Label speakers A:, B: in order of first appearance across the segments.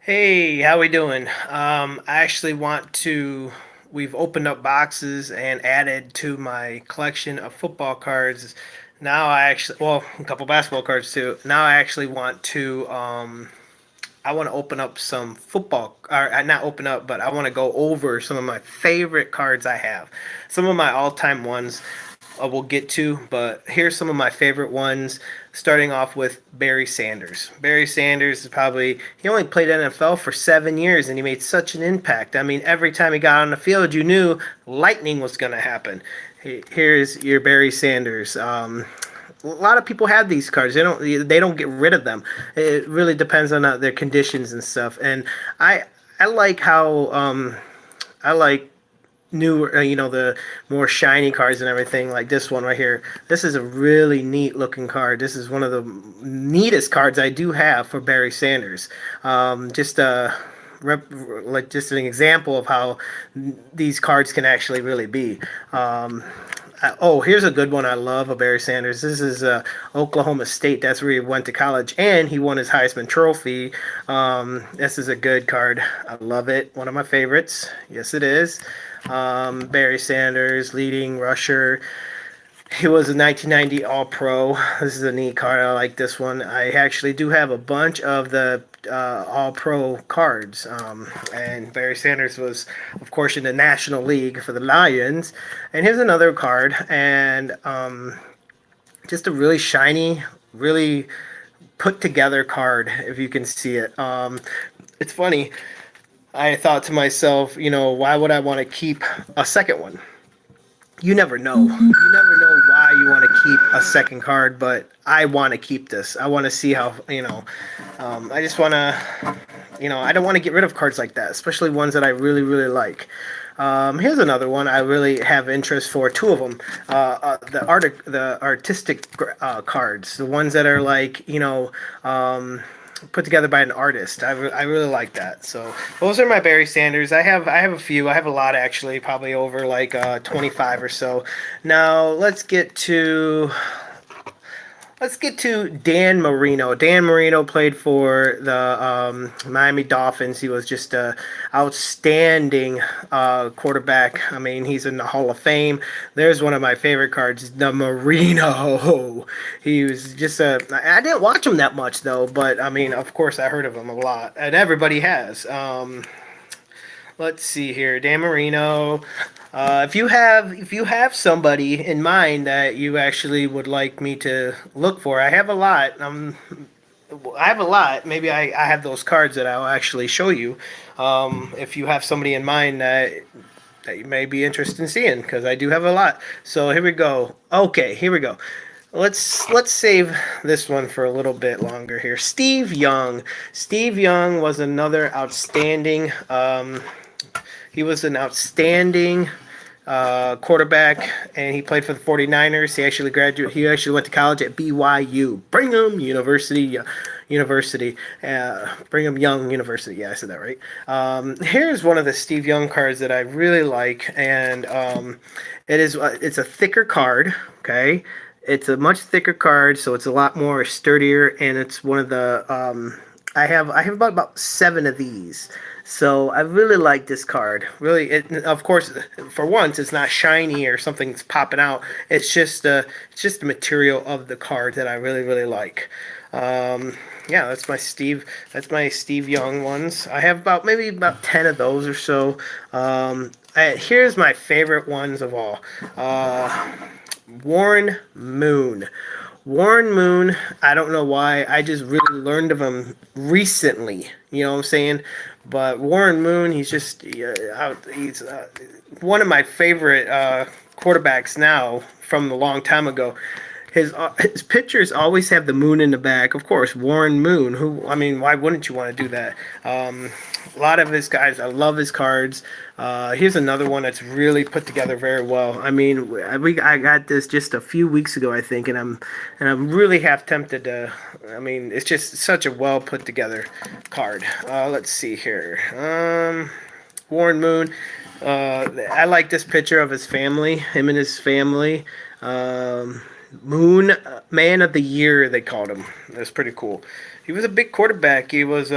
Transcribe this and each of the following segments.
A: Hey, how we doing? I actually want to. We've opened up boxes and added to my collection of football cards. Now I actually, well, a couple basketball cards too. Now I actually want to. I want to open up some football, or not open up, but I want to go over some of my favorite cards I have. Some of my all-time ones we'll get to, but here's some of my favorite ones. Starting off with Barry Sanders. Barry Sanders is probably he only played NFL for 7 years, and he made such an impact. I mean, every time he got on the field, you knew lightning was going to happen. Here's your Barry Sanders. A lot of people have these cards. They don't get rid of them. It really depends on their conditions and stuff. And I like how I like new, the more shiny cards and everything, like this one right here. This is a really neat looking card. This is one of the neatest cards I do have for Barry Sanders. Just like just an example of how these cards can actually really be. Oh, here's a good one I love of Barry Sanders. This is Oklahoma State. That's where he went to college, and he won his Heisman Trophy. This is a good card. I love it. One of my favorites. Yes, it is. Barry Sanders, leading rusher. He was a 1990 All Pro. This is a neat card. I like this one. I actually do have a bunch of the All Pro cards. And Barry Sanders was, of course, in the National League for the Lions. And here's another card. And just a really shiny, really put together card, if you can see it. It's funny. I thought to myself, why would I want to keep a second one? You never know. You never know why you want to keep a second card, but I want to keep this. I want to see how, I just want to, I don't want to get rid of cards like that, especially ones that I really, really like. Here's another one I really have interest for. Two of them, the artistic cards, the ones that are like, put together by an artist. I really like that. So those are my Barry Sanders. I have a few. I have a lot actually, probably over like 25 or so. Now let's get to Dan Marino. Dan Marino played for the Miami Dolphins. He was just a outstanding quarterback. I mean, he's in the Hall of Fame. There's one of my favorite cards, the Marino. He was just a. I didn't watch him that much though, but I mean, of course, I heard of him a lot, and everybody has. Let's see here, Dan Marino. If you have somebody in mind that you actually would like me to look for, I have a lot. I have a lot. Maybe I have those cards that I'll actually show you. If you have somebody in mind that you may be interested in seeing, because I do have a lot. So here we go. Okay, here we go. Let's save this one for a little bit longer here. Steve Young. Steve Young was another outstanding. He was an outstanding quarterback, and he played for the 49ers. He actually went to college at BYU, Brigham University. Brigham Young University. Yeah, I said that right. Here's one of the Steve Young cards that I really like, and it's a thicker card. Okay, it's a much thicker card, so it's a lot more sturdier, and it's one of the I have about seven of these. So I really like this card. Really, of course, for once, it's not shiny or something's popping out. It's just the material of the card that I really really like. Yeah, that's my Steve Young ones. I have maybe about 10 of those or so. Here's my favorite ones of all. Warren Moon. Warren Moon, I don't know why. I just really learned of him recently. You know what I'm saying? But Warren Moon, he's one of my favorite quarterbacks now from a long time ago. His pictures always have the moon in the back. Of course, Warren Moon. Who I mean, why wouldn't you want to do that? A lot of his guys, I love his cards. Here's another one that's really put together very well. I mean, I got this just a few weeks ago, I think, and I'm really half tempted to. I mean, it's just such a well put together card. Let's see here. Warren Moon. I like this picture of his family, him and his family. Moon Man of the Year, they called him. That's pretty cool. He was a big quarterback. He was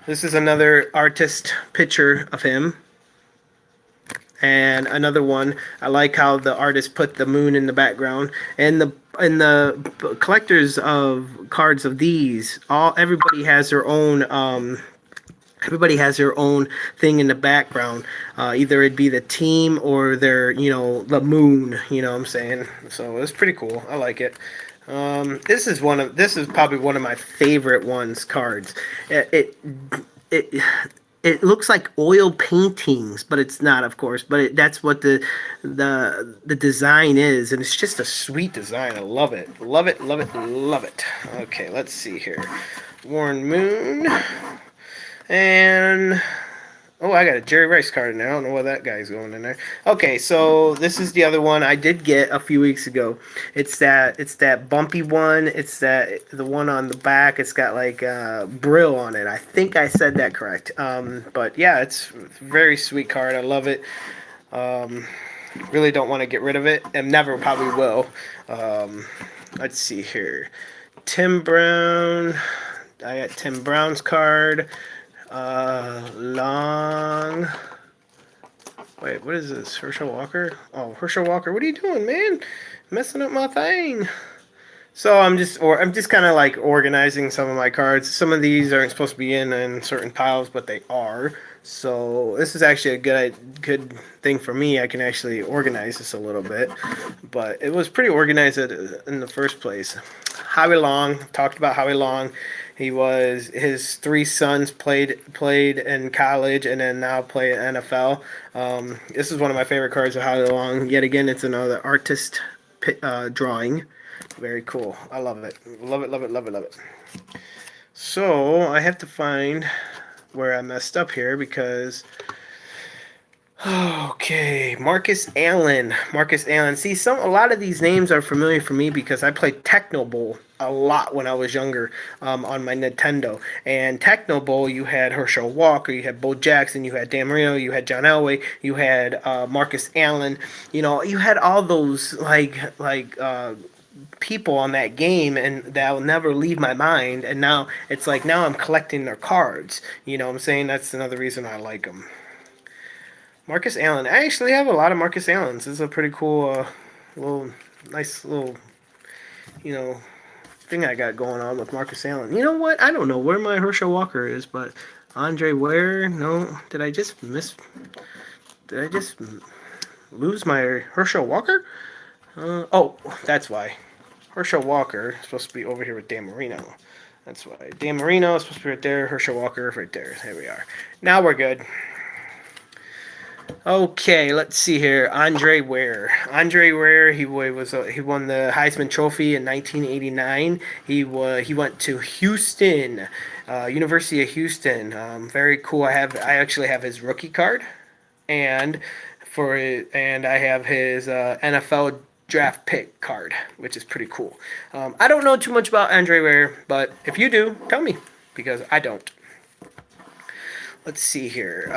A: This is another artist picture of him. And another one, I like how the artist put the moon in the background. And the collectors of cards of these, all everybody has their own everybody has their own thing in the background. Either it'd be the team or their, the moon. You know what I'm saying? So it's pretty cool. I like it. This is probably one of my favorite ones cards. It it looks like oil paintings, but it's not, of course. But that's what the design is, and it's just a sweet design. I love it, love it, love it, love it. Okay, let's see here. Warren Moon. And oh, I got a Jerry Rice card in there. I don't know why that guy's going in there. Okay, so this is the other one I did get a few weeks ago. It's that bumpy one. It's the one on the back. It's got like Brill on it. I think I said that correct. But yeah, it's a very sweet card. I love it. Really don't want to get rid of it, and never probably will. Let's see here. Tim Brown. I got Tim Brown's card. Long. Wait, what is this? Herschel Walker? Oh, Herschel Walker, what are you doing, man? Messing up my thing. So I'm just kind of like organizing some of my cards. Some of these aren't supposed to be in certain piles, but they are. So this is actually a good thing for me. I can actually organize this a little bit, but it was pretty organized in the first place. Howie Long, talked about Howie Long. His three sons played in college and then now play in NFL. This is one of my favorite cards of Howie Long. Yet again, it's another artist drawing. Very cool. I love it. Love it, love it, love it, love it. So I have to find where I messed up here because okay, Marcus Allen. Marcus Allen. See, a lot of these names are familiar for me because I played Tecmo Bowl a lot when I was younger on my Nintendo. And Tecmo Bowl, you had Herschel Walker, you had Bo Jackson, you had Dan Marino, you had John Elway, you had Marcus Allen. You had all those people on that game, and that will never leave my mind. And now it's like now I'm collecting their cards. You know what I'm saying? That's another reason I like them. Marcus Allen. I actually have a lot of Marcus Allens. This is a pretty cool, nice little, you know, thing I got going on with Marcus Allen. You know what? I don't know where my Herschel Walker is, but Andre Ware. No, did I just lose my Herschel Walker? Oh, that's why. Herschel Walker is supposed to be over here with Dan Marino. That's why. Dan Marino is supposed to be right there. Herschel Walker right there. There we are. Now we're good. Okay, let's see here. Andre Ware. Andre Ware. He won the Heisman Trophy in 1989. He went to Houston, University of Houston. Very cool. I actually have his rookie card, and I have his NFL draft pick card, which is pretty cool. I don't know too much about Andre Ware, but if you do, tell me because I don't. Let's see here.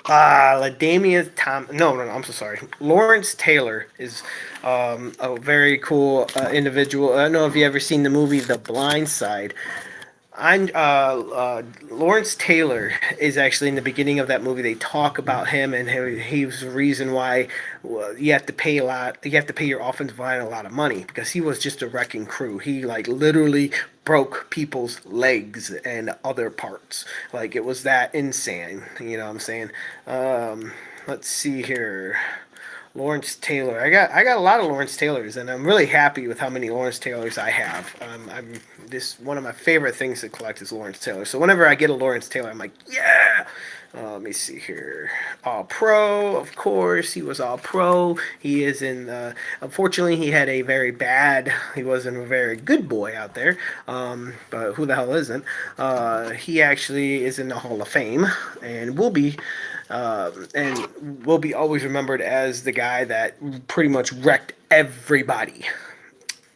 A: LaDainian Tom. No, I'm so sorry. Lawrence Taylor is a very cool individual. I don't know if you ever seen the movie The Blind Side. Lawrence Taylor is actually in the beginning of that movie. They talk about him, and he was the reason why you have to pay a lot. You have to pay your offensive line a lot of money because he was just a wrecking crew. He like literally broke people's legs and other parts. Like it was that insane. You know what I'm saying? Let's see here. Lawrence Taylor. I got a lot of Lawrence Taylors, and I'm really happy with how many Lawrence Taylors I have. This one of my favorite things to collect is Lawrence Taylor. So whenever I get a Lawrence Taylor, I'm like, yeah. Let me see here. All Pro, of course. He was All Pro. He is in. Unfortunately, he had a very bad. He wasn't a very good boy out there. But who the hell isn't? He actually is in the Hall of Fame, and will be always remembered as the guy that pretty much wrecked everybody.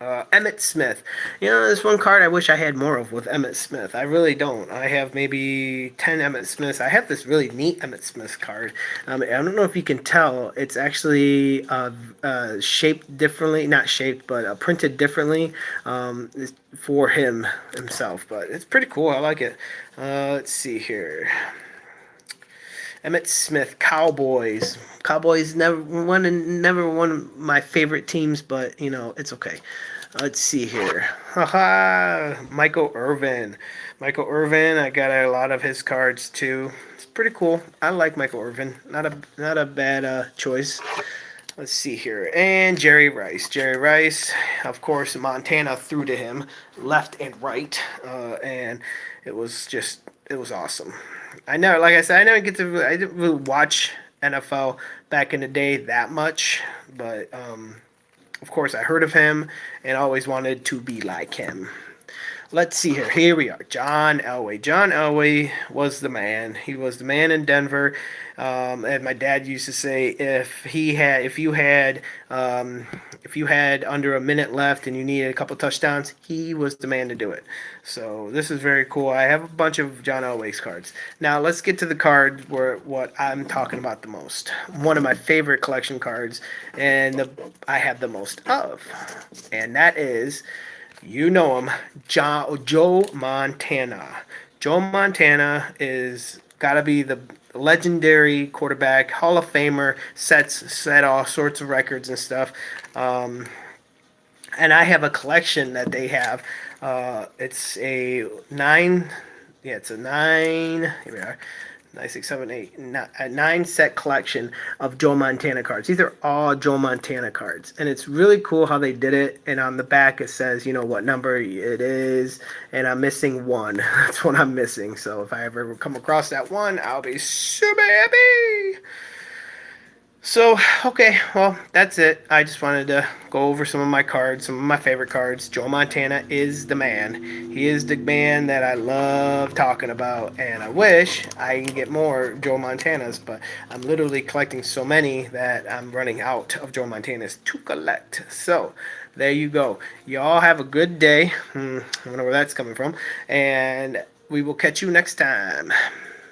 A: Emmett Smith. You know, there's one card I wish I had more of with Emmett Smith. I really don't. I have maybe 10 Emmett Smiths. I have this really neat Emmett Smith card. I don't know if you can tell. It's actually shaped differently. Not shaped, but printed differently for himself. But it's pretty cool. I like it. Let's see here. Emmett Smith, Cowboys. Cowboys never one of my favorite teams, but you know it's okay. Let's see here. Haha, Michael Irvin. Michael Irvin. I got a lot of his cards too. It's pretty cool. I like Michael Irvin. Not a bad choice. Let's see here. And Jerry Rice. Jerry Rice, of course, Montana threw to him left and right. And it was awesome. I know, like I said, I didn't really watch NFL back in the day that much, but of course I heard of him and always wanted to be like him. Let's see here. Here we are. John Elway. John Elway was the man. He was the man in Denver. And my dad used to say, if you had under a minute left and you needed a couple touchdowns, he was the man to do it. So this is very cool. I have a bunch of John Elway's cards. Now let's get to the card where what I'm talking about the most. One of my favorite collection cards, and I have the most of, and that is. You know him, Joe Montana. Joe Montana is got to be the legendary quarterback, Hall of Famer, set all sorts of records and stuff. And I have a collection that they have. It's a nine. Yeah, it's a nine. Here we are. 9, 6, 7, 8, a 9 set collection of Joe Montana cards. These are all Joe Montana cards, and it's really cool how they did it. And on the back it says, you know, what number it is, and I'm missing one. That's what I'm missing. So if I ever come across that one, I'll be super happy. So, okay, well, that's it. I just wanted to go over some of my cards, some of my favorite cards. Joe Montana is the man. He is the man that I love talking about, and I wish I can get more Joe Montanas, but I'm literally collecting so many that I'm running out of Joe Montanas to collect. So, there you go. Y'all have a good day. I don't know where that's coming from, and we will catch you next time.